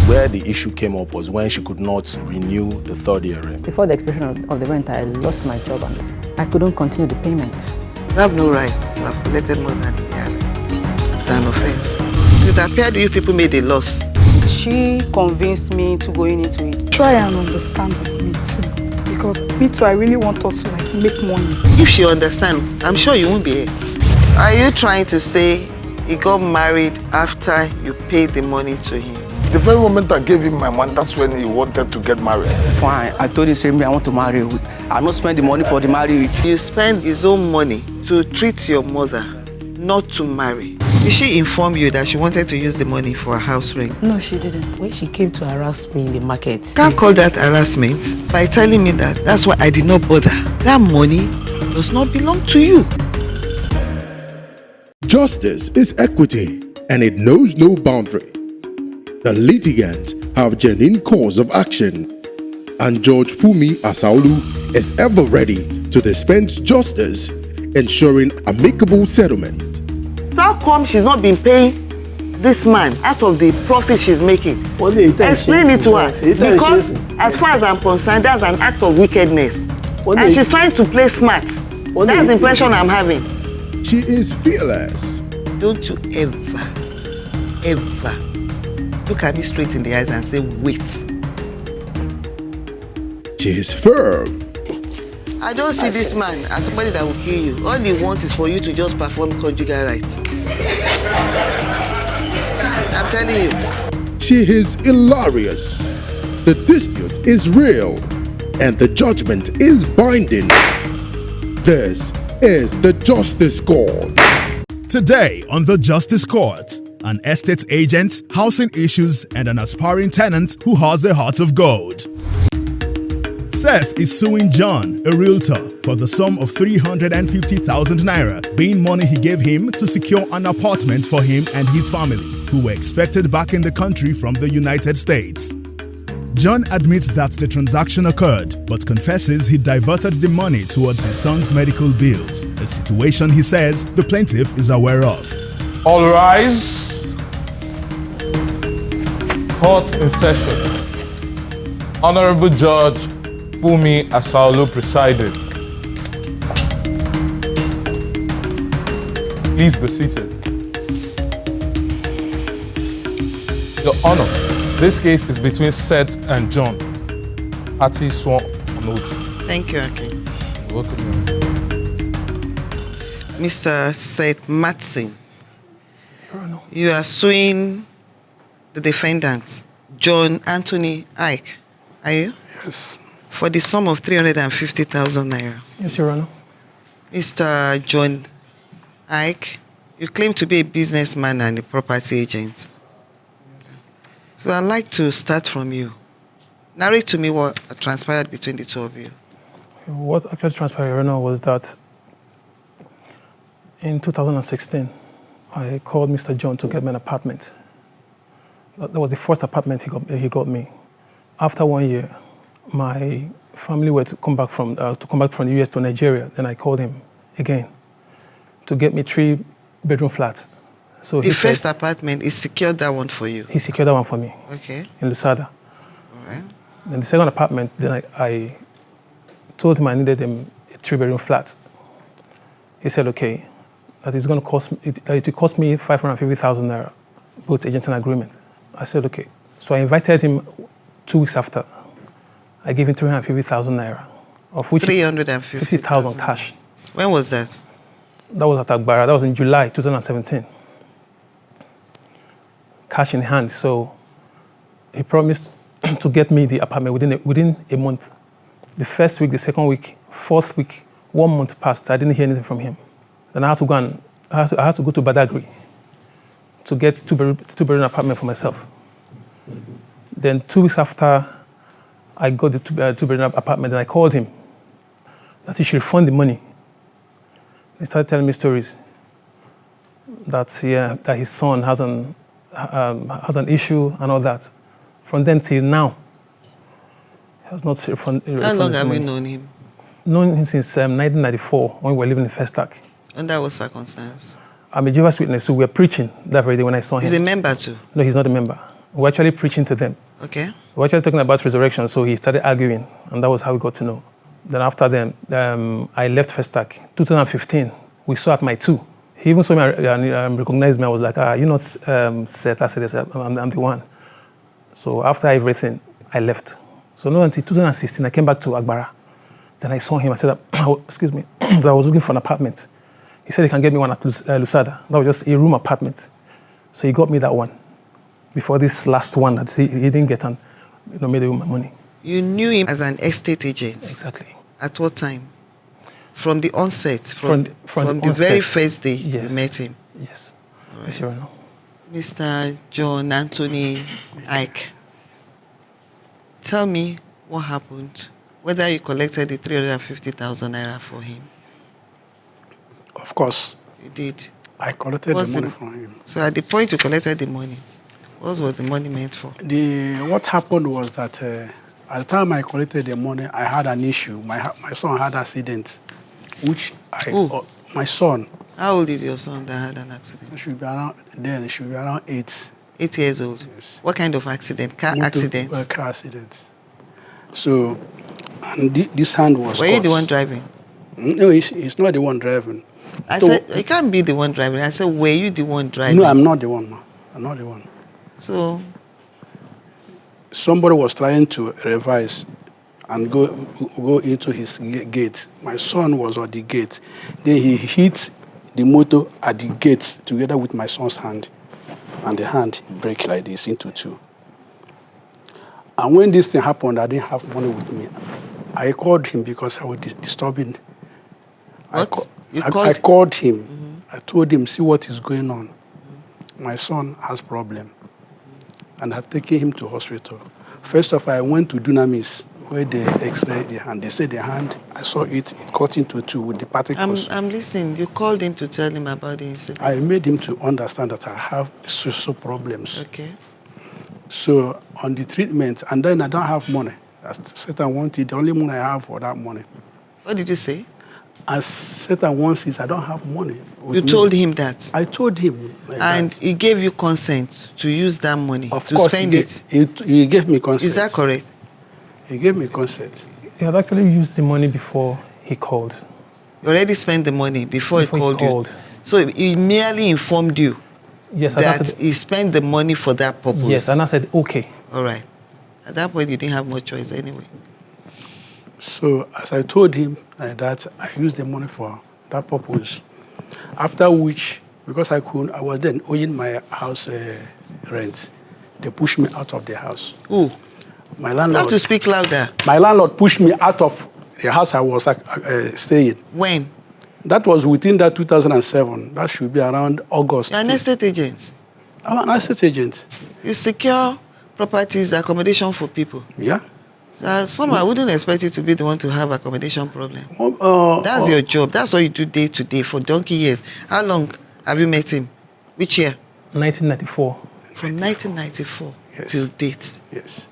Where the issue came up was when she could not renew the third hearing. Before the expiration of the rent, I lost my job and I couldn't continue the payment. You have no right to have collected more than the year rent. It's an offense. It appeared you people made a loss. She convinced me to go into it. Try and understand with me too. Because me too, I really want us to make money. If she understands, I'm sure you won't be here. Are you trying to say he got married after you paid the money to him? The very moment I gave him my money, that's when he wanted to get married. Fine, I told him, say, I want to marry you. I not spend the money for the marriage. You spend his own money to treat your mother, not to marry. Did she inform you that she wanted to use the money for a house rent? No, she didn't. When she came to harass me in the market. Can't call that harassment by telling me that. That's why I did not bother. That money does not belong to you. Justice is equity, and it knows no boundary. The litigants have genuine cause of action, and Judge Funmi Asaolu is ever ready to dispense justice, ensuring amicable settlement. How come she's not been paying this man out of the profit she's making? Explain it to her. Because as far as I'm concerned, that's an act of wickedness. And she's trying to play smart. That's the impression I'm having. She is fearless. Don't you ever look at me straight in the eyes and say, wait. She is firm. I don't see this man as somebody that will kill you. All he wants is for you to just perform conjugal rights. I'm telling you. She is hilarious. The dispute is real, and the judgment is binding. This is the Justice Court. Today on the Justice Court, an estate agent, housing issues, and an aspiring tenant who has a heart of gold. Seth is suing John, a realtor, for the sum of 350,000 naira, being money he gave him to secure an apartment for him and his family, who were expected back in the country from the United States. John admits that the transaction occurred, but confesses he diverted the money towards his son's medical bills, a situation he says the plaintiff is aware of. All rise. Court in session. Honorable Judge Funmi Asaolu presided. Please be seated. Your Honor, this case is between Seth and John. Parties sworn on oath. Thank you, Akin. You're welcome, Your Honor. Mr. Seth Matson, you are suing the defendant, John Anthony Ike, are you? Yes. For the sum of 350,000 naira. Yes, Your Honor. Mr. John Ike, you claim to be a businessman and a property agent. So I'd like to start from you. Narrate to me what transpired between the two of you. What actually transpired, Your Honor, was that in 2016, I called Mr. John to get me an apartment. That was the first apartment he got me. After 1 year, my family were to come back from the US to Nigeria. Then I called him again to get me 3-bedroom flats. So the first apartment, he secured that one for you? He secured that one for me. Okay. In Lusada. All right. Then the second apartment, then I told him I needed a 3-bedroom flat. He said, okay, that it's going to cost me, it will cost me 550,000 naira, both agents and agreement. I said, okay. So I invited him 2 weeks after. I gave him 350,000 naira, of which 350,000 cash. When was that? That was at Agbara. That was in July 2017. Cash in hand. So he promised to get me the apartment within a month. The first week, the second week, fourth week, 1 month passed. I didn't hear anything from him. Then I had to go to Badagry to get two-bedroom apartment for myself. Then 2 weeks after I got the two-bedroom apartment, and I called him that he should refund the money. He started telling me stories that his son has an issue and all that. From then till now, he has not refunded. How long have you known him? Known him since 1994 when we were living in Festac. Under what circumstance? I'm a Jehovah's Witness, so we were preaching that very day when I saw him. He's a member too? No, he's not a member. We were actually preaching to them. Okay. We were actually talking about resurrection, so he started arguing, and that was how we got to know. Then after then, I left Festac. 2015, we saw at my 2. He even saw me and recognized me. I was like, you're not Seth. I said, yes, I'm the one. So after everything, I left. So not until 2016, I came back to Agbara. Then I saw him. I said, excuse me, that I was looking for an apartment. He said he can get me one at Lusada. That was just a room apartment. So he got me that one before this last one that he didn't get and made away with my money. You knew him as an estate agent? Exactly. At what time? From the onset? From the onset. very first day Yes. you met him? Yes. Right. Yes, Your Honor. Mr. John Anthony Ike, tell me what happened, whether you collected the 350,000 naira for him. Of course. You did? I collected the money from him. So at the point you collected the money, what was the money meant for? What happened was that at the time I collected the money, I had an issue. My son had an accident, which my son. How old is your son that had an accident? He should be around 8. 8 years old? Yes. What kind of accident? Car accident? Car accident. So, and this hand was Were you the one driving? No, he's not the one driving. I said, you can't be the one driving. I said, were you the one driving? No, I'm not the one. No. I'm not the one. So? Somebody was trying to reverse and go into his gate. My son was at the gate. Then he hit the motor at the gate together with my son's hand. And the hand break like this into 2. And when this thing happened, I didn't have money with me. I called him because I was disturbing. What? I called him. Mm-hmm. I told him, see what is going on. Mm-hmm. My son has problem. And I taken him to hospital. First of all, I went to Dunamis, where they x-rayed the hand. They said the hand, I saw it cut into 2 with the particles. I'm listening. You called him to tell him about the incident. I made him to understand that I have social problems. Okay. So on the treatment, and then I don't have money. As Satan wanted, the only money I have for that money. What did you say? As Satan wants is I don't have money. You told him that? I told him. And he gave you consent to use that money, of to course, spend it? He gave me consent. Is that correct? He gave me consent. He had actually used the money before he called. You already spent the money before he called you? So he merely informed you that he spent the money for that purpose? Yes, and I said, okay. All right. At that point, you didn't have much choice anyway. So as I told him that, I used the money for that purpose. After which, because I was then owing my house rent, they pushed me out of the house. Who? My landlord. You have to speak louder. My landlord pushed me out of the house I was staying. When? That was within that 2007. That should be around August. You're an estate agent? I'm an estate agent. You secure properties, accommodation for people? Yeah. I wouldn't expect you to be the one to have accommodation problem. That's your job. That's what you do day to day for donkey years. How long have you met him? Which year? 1994. From 1994 till date? Yes.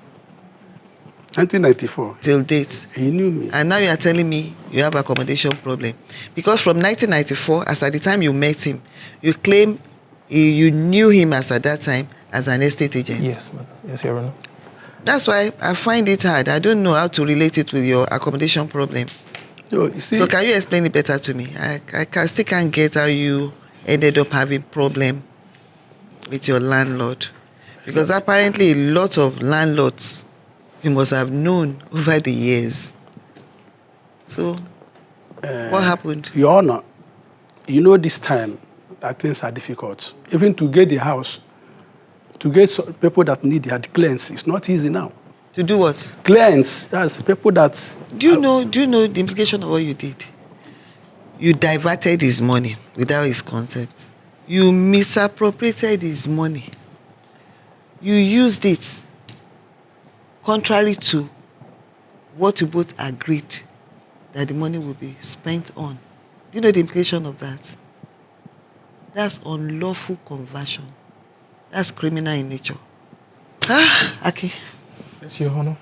1994. Till date? He knew me. And now you are telling me you have accommodation problem. Because from 1994, as at the time you met him, you claim you knew him as at that time as an estate agent. Yes, madam. Yes, Your Honor. That's why I find it hard. I don't know how to relate it with your accommodation problem. No, you see, so can you explain it better to me? I still can't get how you ended up having problem with your landlord. Because apparently a lot of landlords you must have known over the years. So, what happened? Your Honor, you know this time that things are difficult. Even to get the house, to get people that need their clearance, it's not easy now. To do what? Clearance. That's people that... Do you know the implication of what you did? You diverted his money without his consent. You misappropriated his money. You used it contrary to what you both agreed that the money would be spent on. Do you know the implication of that? That's unlawful conversion. That's criminal in nature. Okay. Yes, Your Honor.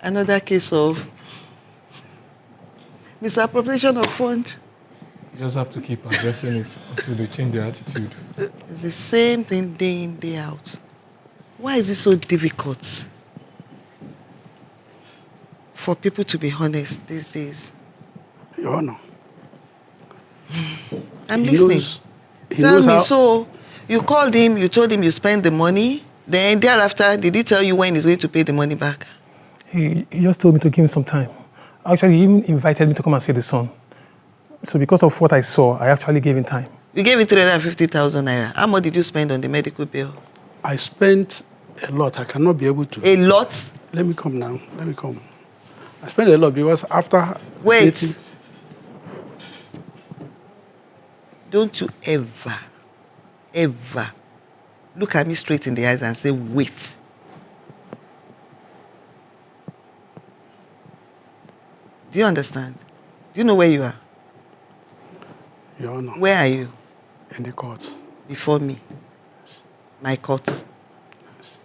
Another case of misappropriation of fund. You just have to keep addressing it until they change their attitude. It's the same thing day in, day out. Why is it so difficult for people to be honest these days? Your Honor. I'm listening. Tell me, so you called him, you told him you spent the money, then thereafter, did he tell you when he's going to pay the money back? He just told me to give him some time. Actually, he even invited me to come and see the son. So because of what I saw, I actually gave him time. You gave him 350,000 naira. How much did you spend on the medical bill? I spent a lot. I cannot be able to. A lot? Let me come now. Let me come. I spent a lot because after... Wait. Dating, don't you ever look at me straight in the eyes and say, wait. Do you understand? Do you know where you are? Your Honor. Where are you? In the court. Before me. My court. Yes.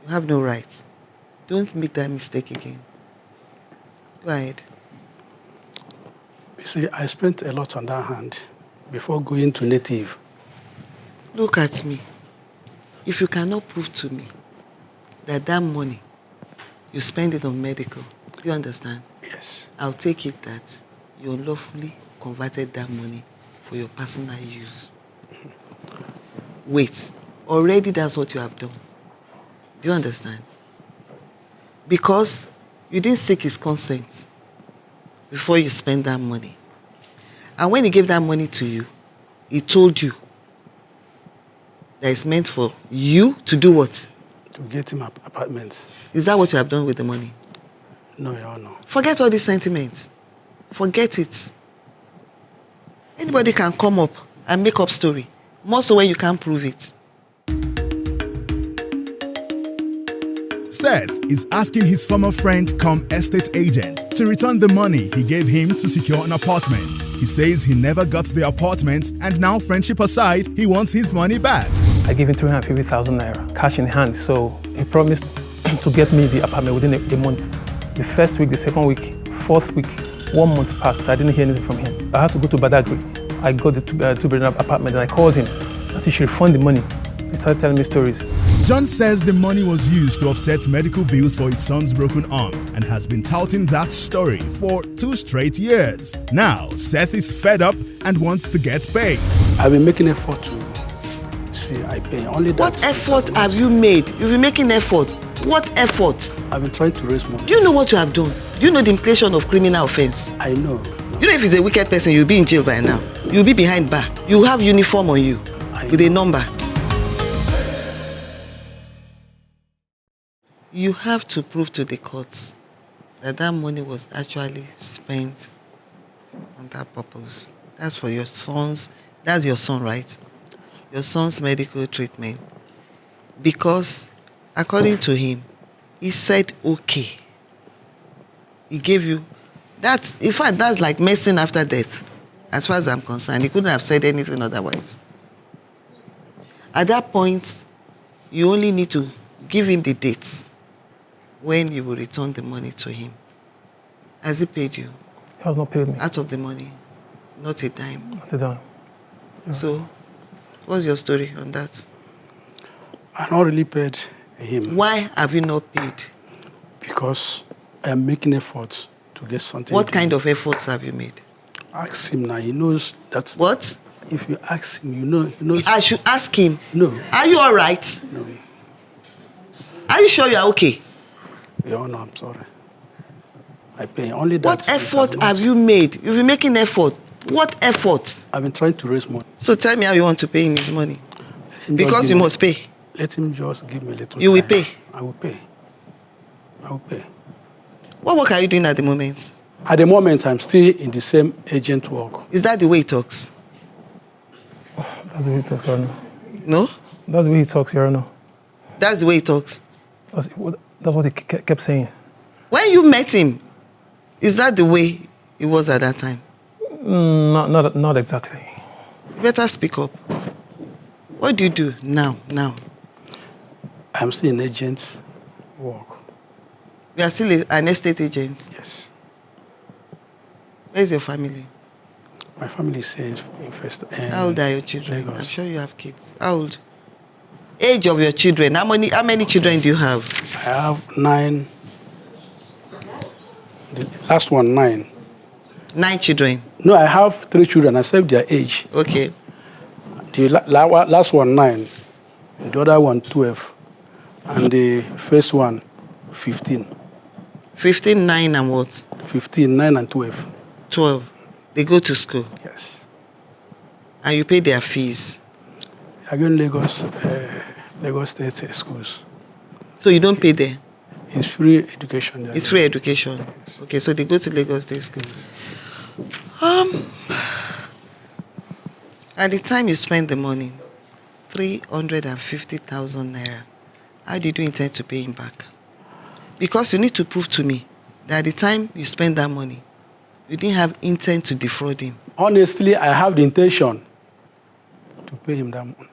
You have no right. Don't make that mistake again. Go ahead. You see, I spent a lot on that hand before going to native. Look at me. If you cannot prove to me that that money, you spend it on medical, do you understand? Yes. I'll take it that you unlawfully converted that money for your personal use. Wait, already that's what you have done. Do you understand? Because you didn't seek his consent before you spend that money. And when he gave that money to you, he told you that it's meant for you to do what? To get him apartments. Is that what you have done with the money? No, Your Honor. Forget all these sentiments. Forget it. Anybody can come up and make up story. More so when you can't prove it. Seth is asking his former friend cum estate agent to return the money he gave him to secure an apartment. He says he never got the apartment and now, friendship aside, he wants his money back. I gave him 350,000 naira, cash in hand, so he promised to get me the apartment within a month. The first week, the second week, fourth week, 1 month passed. I didn't hear anything from him. I had to go to Badagry. I got the two-bedroom apartment and I called him that he should refund the money. He started telling me stories. John says the money was used to offset medical bills for his son's broken arm and has been touting that story for 2 straight years. Now, Seth is fed up and wants to get paid. I've been making effort to see I pay. Only that. What effort have you made? You've been making effort. What effort? I've been trying to raise money. Do you know what you have done? Do you know the implication of criminal offense? I know. You know if he's a wicked person, you'll be in jail by now. You'll be behind bar. You have uniform on you with a number. You have to prove to the courts that that money was actually spent on that purpose. That's for your son's, that's your son, right? Your son's medical treatment. Because according to him, he said okay. He gave you, that's, in fact, that's like medicine after death. As far as I'm concerned, he couldn't have said anything otherwise. At that point, you only need to give him the dates when you will return the money to him. Has he paid you? He has not paid me. Out of the money, not a dime. Not a dime. Yeah. So, what's your story on that? I not really paid him. Why have you not paid? Because I am making efforts to get something. What kind of efforts have you made? Ask him now. He knows that. What? If you ask him, you know. He knows. I should ask him. No. Are you all right? No. Are you sure you are okay? Your Honor, I'm sorry. I pay only that. What effort have you made? You've been making effort. What effort? I've been trying to raise money. So tell me how you want to pay him his money. Because you must pay. Let him just give me a little You time. will pay? I will pay. I will pay. What work are you doing at the moment? At the moment, I'm still in the same agent work. Is that the way he talks? That's the way he talks, Your Honor. No? That's the way he talks, Your Honor. That's the way he talks? That's what he kept saying. When you met him, is that the way he was at that time? Not exactly. You better speak up. What do you do now? I'm still in agent work. You are still an estate agent? Yes. Where's your family? My family is in first. How old are your children? Lagos. I'm sure you have kids. How old? Age of your children. How many children do you have? I have 9. The last one, 9. 9 children? No, I have 3 children. I saved their age. Okay. The last one, 9. The other one, 12. And the first one, 15. 15, 9 and what? 15, 9 and 12. 12. They go to school? Yes. And you pay their fees? I go in Lagos State schools. So you don't pay there? It's free education. It's free education? Yes. Okay, so they go to Lagos State school. At the time you spend the money, 350,000 naira, how did you intend to pay him back? Because you need to prove to me that at the time you spend that money, you didn't have intent to defraud him. Honestly, I have the intention to pay him that money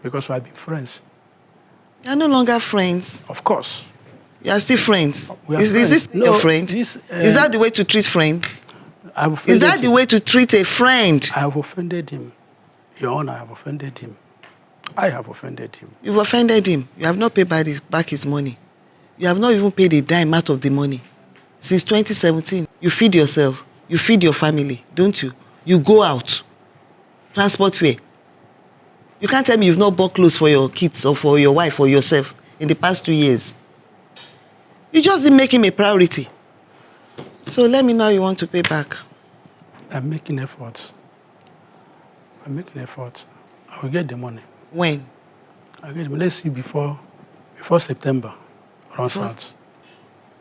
because we have been friends. You are no longer friends. Of course. You are still friends. Is this no, your friend? Is that the way to treat friends? Is that the way to treat a friend? I have offended him. Your Honor, I have offended him. I have offended him. You've offended him. You have not paid back his money. You have not even paid a dime out of the money. Since 2017, you feed yourself. You feed your family, don't you? You go out. Transport fare. You can't tell me you've not bought clothes for your kids or for your wife or yourself in the past 2 years. You just didn't make him a priority. So let me know how you want to pay back. I'm making efforts. I will get the money. When? I'll get the money. Let's see before September. Runs out.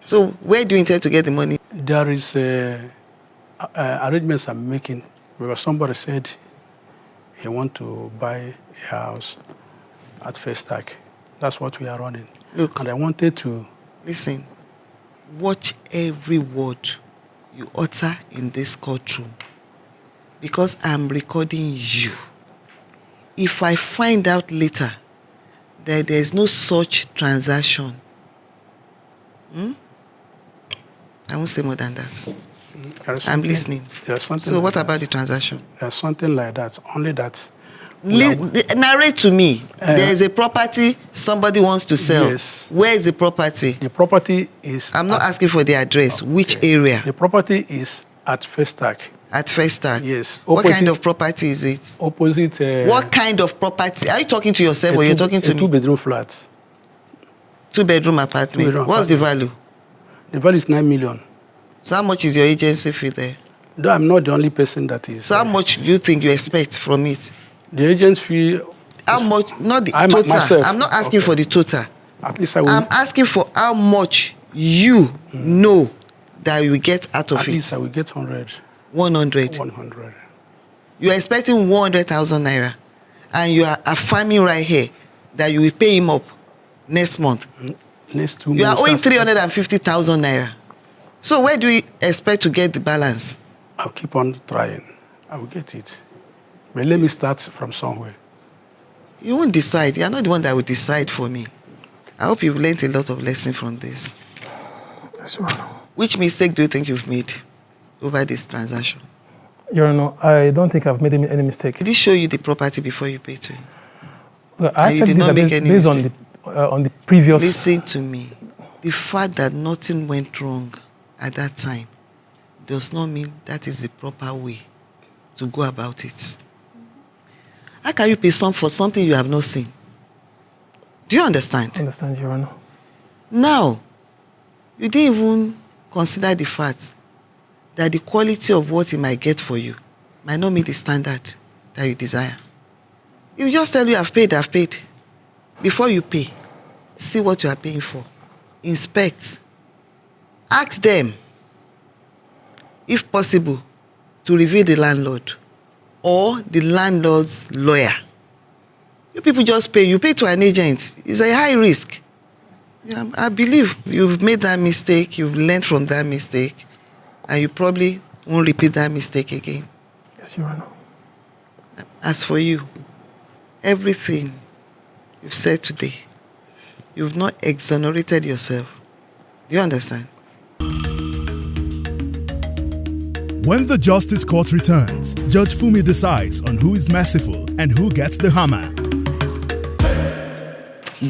So where do you intend to get the money? There is arrangements I'm making because somebody said he want to buy a house at First Tag. That's what we are running. Look. And I wanted to... Listen, watch every word you utter in this courtroom because I'm recording you. If I find out later that there is no such transaction, I won't say more than that. I'm listening. So what about the transaction? There's something like that, only that... Narrate to me. There is a property somebody wants to sell. Yes. Where is the property? The property is... I'm not asking for the address. Okay. Which area? The property is at First Tag. At First Tag? Yes. What kind of property is it? Opposite... what kind of property? Are you talking to yourself or you're talking to me? A 2-bedroom flat. 2-bedroom apartment. What's the value? The value is 9 million. So how much is your agency fee there? No, I'm not the only person that is... So how much do you think you expect from it? The agent's fee... How much? Not the total. Myself. I'm not asking for the total. At least I will... I'm asking for how much you know that you will get out of it. At least I will get 100. 100? 100. You are expecting 100,000 naira. And you are affirming right here that you will pay him up next month. Next 2 months. You are owing 350,000 naira. So where do you expect to get the balance? I'll keep on trying. I will get it. But let me start from somewhere. You won't decide. You're not the one that will decide for me. I hope you've learned a lot of lessons from this. Yes, Your Honor. Which mistake do you think you've made over this transaction? Your Honor, I don't think I've made any mistake. Did he show you the property before you paid to him? Well, I you did not make any based mistake? on the previous... Listen to me. The fact that nothing went wrong at that time does not mean that is the proper way to go about it. How can you pay some for something you have not seen? Do you understand? I understand, Your Honor. Now, you didn't even consider the fact that the quality of what he might get for you might not meet the standard that you desire. If you just tell you, I've paid. Before you pay, see what you are paying for. Inspect. Ask them, if possible, to reveal the landlord or the landlord's lawyer. You people just pay. You pay to an agent. It's a high risk. Yeah, I believe you've made that mistake. You've learned from that mistake. And you probably won't repeat that mistake again. Yes, Your Honor. As for you, everything you've said today, you've not exonerated yourself. Do you understand? When the Justice Court returns, Judge Funmi decides on who is merciful and who gets the hammer.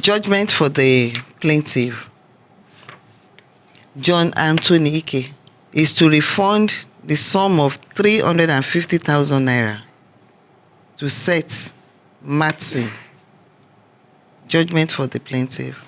Judgment for the plaintiff, John Anthony Ike, is to refund the sum of 350,000 naira to Seth Matson. Judgment for the plaintiff.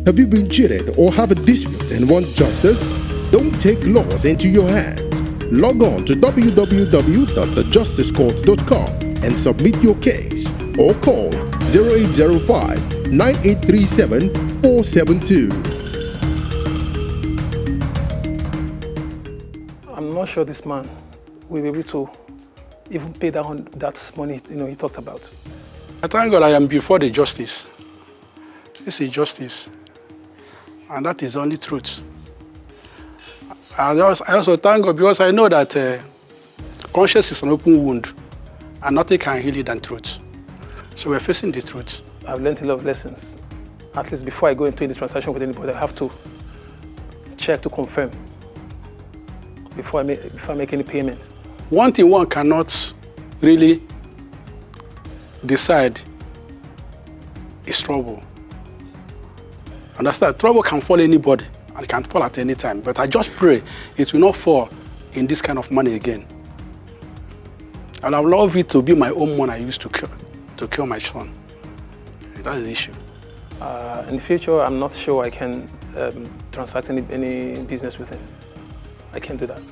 Have you been cheated or have a dispute and want justice? Don't take laws into your hands. Log on to www.thejusticecourt.com and submit your case or call 0805 9837 472. I'm not sure this man will be able to even pay that money he talked about. I thank God I am before the justice. This is justice. And that is only truth. I also thank God because I know that conscience is an open wound and nothing can heal it than truth. So we're facing the truth. I've learned a lot of lessons. At least before I go into any transaction with anybody, I have to check to confirm before I make any payment. One thing one cannot really decide is trouble. Understand? Trouble can fall anybody and can fall at any time. But I just pray it will not fall in this kind of money again. And I would love it to be my own money I used to cure my son. That is the issue. In the future, I'm not sure I can transact any business with him. I can't do that.